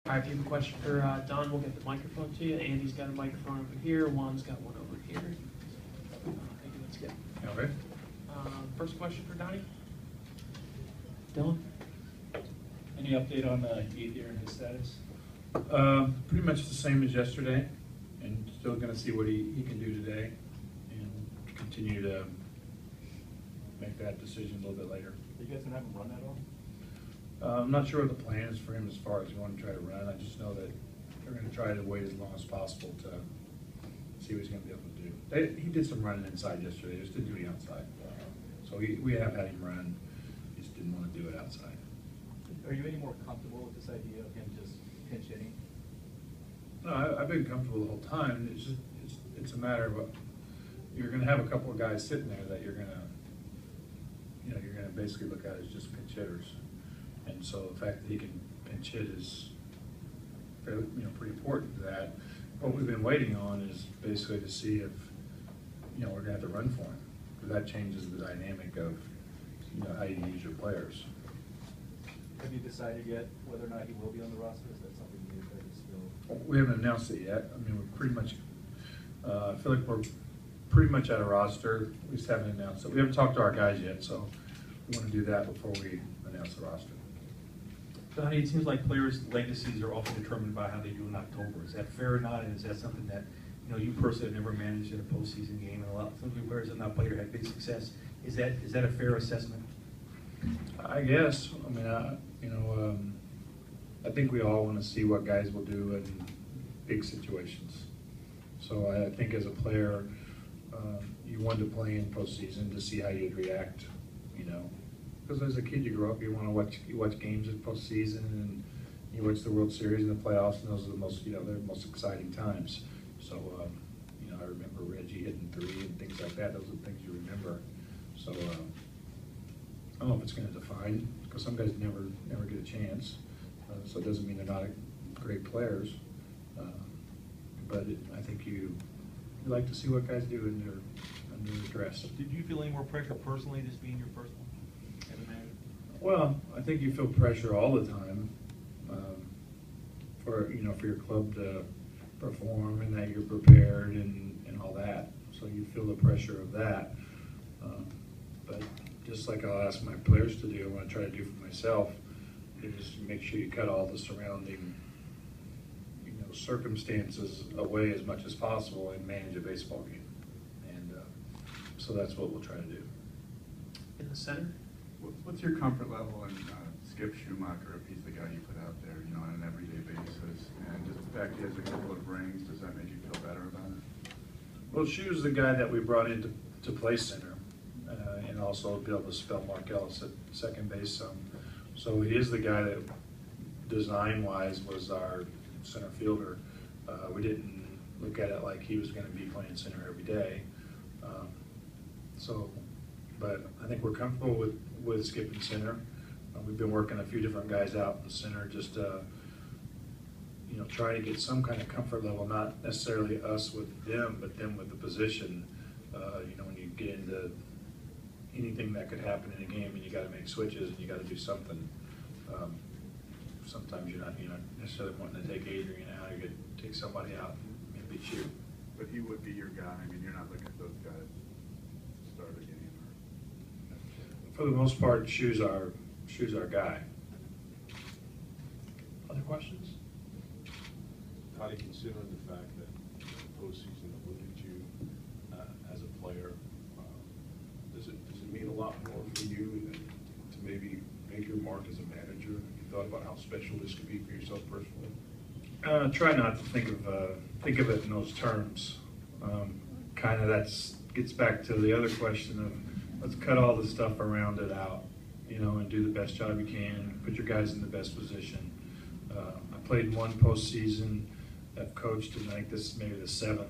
All right, if you have a question for Don, we'll get the microphone to you. Andy's got a microphone over here. Juan's got one over here. Thank you. Let's get. Okay. First question for Donnie. Dylan? Any update on Ether and his status? Pretty much the same as yesterday, and still going to see what he can do today, and continue to make that decision a little bit later. Are you guys gonna have him run at all? I'm not sure what the plan is for him as far as you want to try to run. I just know that they're going to try to wait as long as possible to see what he's going to be able to do. He did some running inside yesterday, just didn't do it outside. So we have had him run, he just didn't want to do it outside. Are you any more comfortable with this idea of him just pinch hitting? No, I've been comfortable the whole time. It's a matter of you're going to have a couple of guys sitting there that you're going to basically look at as just pinch hitters. And so the fact that he can pinch hit is fairly, pretty important to that. What we've been waiting on is basically to see if, we're going to have to run for him. Because that changes the dynamic of, how you use your players. Have you decided yet whether or not he will be on the roster? Is that something you guys still? We haven't announced it yet. I mean, we're pretty much, I feel like we're pretty much at a roster. We just haven't announced it. We haven't talked to our guys yet, so we want to do that before we announce the roster. Donnie, it seems like players' legacies are often determined by how they do in October. Is that fair or not? And is that something that, you personally have never managed in a postseason game, and some of the players have not played or had big success? Is that a fair assessment? I guess. I mean, I think we all want to see what guys will do in big situations. So I think as a player, you want to play in postseason to see how you'd react, Because as a kid, you grow up, you want to watch games in postseason, and you watch the World Series and the playoffs, and those are the most, they're the most exciting times. So, I remember Reggie hitting 3 and things like that. Those are the things you remember. So, I don't know if it's going to define, because some guys never get a chance. So it doesn't mean they're not great players. But I think you like to see what guys do under duress. Did you feel any more pressure personally, this being your first one as a manager? Well, I think you feel pressure all the time for your club to perform and that you're prepared and all that. So you feel the pressure of that. But just like I'll ask my players to do, what I try to do for myself is make sure you cut all the surrounding circumstances away as much as possible and manage a baseball game. And so that's what we'll try to do. In the center? What's your comfort level in Skip Schumacher, if he's the guy you put out there, on an everyday basis? And just the fact he has a couple of rings, does that make you feel better about it? Well, Schu's the guy that we brought in to play center and also be able to spell Mark Ellis at second base some. So he is the guy that design-wise was our center fielder. We didn't look at it like he was going to be playing center every day. But I think we're comfortable with Skip in center. We've been working a few different guys out in center, just trying to get some kind of comfort level, not necessarily us with them, but them with the position. When you get into anything that could happen in a game, and you got to make switches and you got to do something. Sometimes you're not necessarily wanting to take Adrian out. You could take somebody out and maybe shoot. But he would be your guy. I mean, you're not looking at those guys to start a game. For the most part, Schu's our guy. Other questions? How do you consider the fact that the postseason eluded you as a player? Does it mean a lot more for you to maybe make your mark as a manager? Have you thought about how special this could be for yourself personally? Try not to think of it in those terms. Kind of gets back to the other question of let's cut all the stuff around it out, and do the best job you can. Put your guys in the best position. I played one postseason. I've coached, and I think this is maybe the 7th.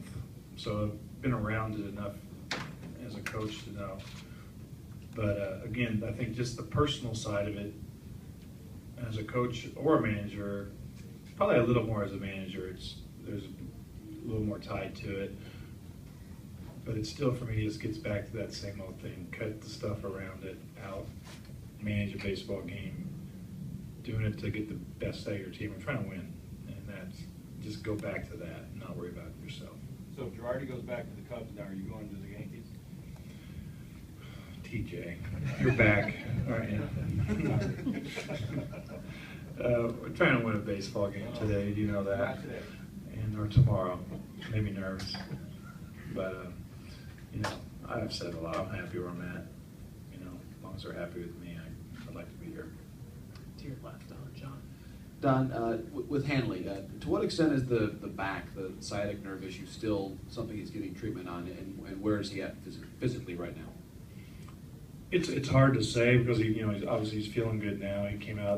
So I've been around it enough as a coach to know. But again, I think just the personal side of it, as a coach or a manager, probably a little more as a manager, there's a little more tied to it. But it's still, for me, just gets back to that same old thing. Cut the stuff around it out, manage a baseball game, doing it to get the best out of your team and trying to win. just go back to that and not worry about yourself. So if Girardi goes back to the Cubs now, are you going to the Yankees? TJ, you're back. All right. We're trying to win a baseball game today. Do you know that? Not today. Or tomorrow. Maybe nerves. But, you know, I've said a lot. I'm happy where I'm at. You know, as long as they're happy with me, I'd like to be here. To your left, John. Don, with Hanley, to what extent is the back, the sciatic nerve issue, still something he's getting treatment on, and where is he at physically right now? It's hard to say because he's feeling good now.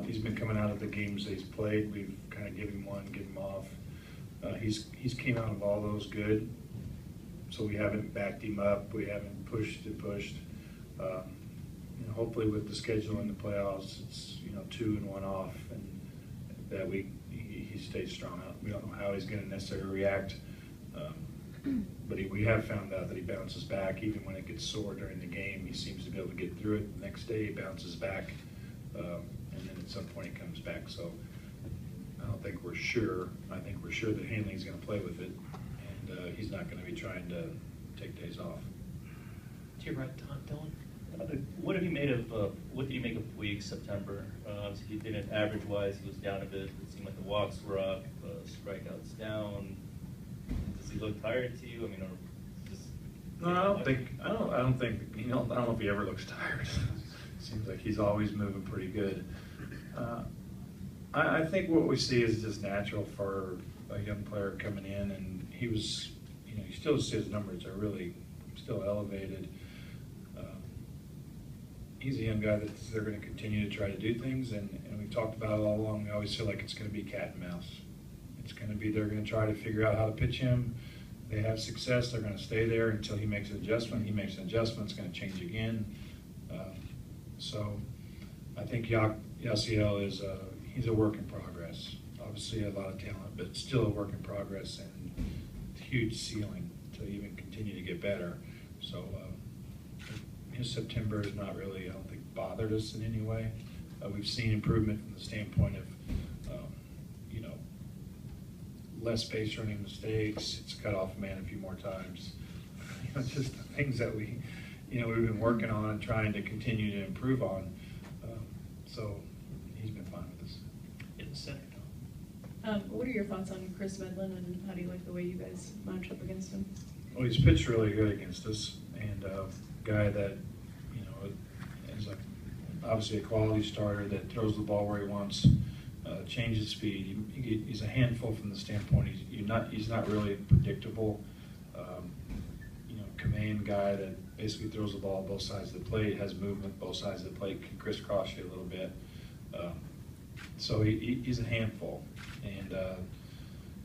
He's been coming out of the games that he's played. We've kind of given him one, give him off. He's came out of all those good, so we haven't backed him up. We haven't pushed. Hopefully with the schedule in the playoffs, it's 2 and 1 off, and that week he stays strong out. We don't know how he's going to necessarily react, but we have found out that he bounces back even when it gets sore during the game. He seems to be able to get through it. The next day he bounces back, and then at some point he comes back. So I don't think we're sure. I think we're sure that Hanley's going to play with it, and he's not going to be trying to take days off. To your right, Dylan. What did he make of Puig September? Obviously, he didn't average-wise. He was down a bit. It seemed like the walks were up, strikeouts down. Does he look tired to you? I mean, or just No, I don't think. I don't know if he ever looks tired. Seems like he's always moving pretty good. I think what we see is just natural for a young player coming in, and he was, you still see his numbers are really still elevated. He's a young guy that they're going to continue to try to do things, and we've talked about it all along. We always feel like it's going to be cat and mouse. It's going to be they're going to try to figure out how to pitch him. They have success, they're going to stay there until he makes an adjustment. He makes an adjustment, it's going to change again. So I think Yasiel is he's a work in progress. Obviously a lot of talent, but still a work in progress and huge ceiling to even continue to get better. So his September is not really, I don't think, bothered us in any way. We've seen improvement from the standpoint of, less base running mistakes. It's cut off man a few more times. Just the things that we've been working on and trying to continue to improve on. So he's been fine with us. In the center, What are your thoughts on Chris Medlin, and how do you like the way you guys match up against him? Well, he's pitched really good against us, and a guy that is obviously a quality starter that throws the ball where he wants, changes speed. He's a handful from the standpoint he's not really predictable. Command guy that basically throws the ball both sides of the plate, has movement both sides of the plate, can crisscross you a little bit. So he's a handful, and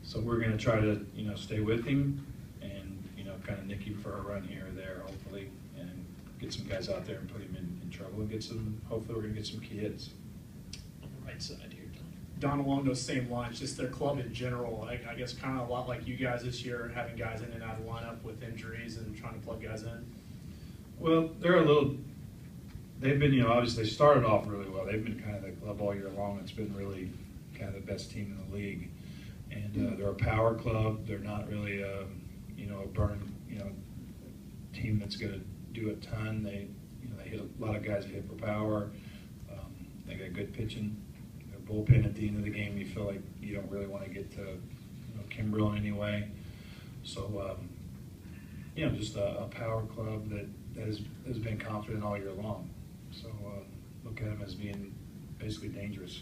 so we're going to try to stay with him and kind of nick him for a run here or there, hopefully, and get some guys out there and put him in trouble and hopefully we're going to get some key hits. on the right side here, Don, along those same lines, just their club in general, I guess kind of a lot like you guys this year, having guys in and out of lineup with injuries and trying to plug guys in? Well, they've been, obviously they started off really well. They've been kind of the club all year long. It's been really kind of the best team in the league. And they're a power club. They're not really a burn, team that's going to do a ton. They hit a lot of guys that hit for power. They got good pitching. Their bullpen at the end of the game, you feel like you don't really want to get to Kimbrel in any way. So, just a power club that has been confident all year long. So look at them as being basically dangerous.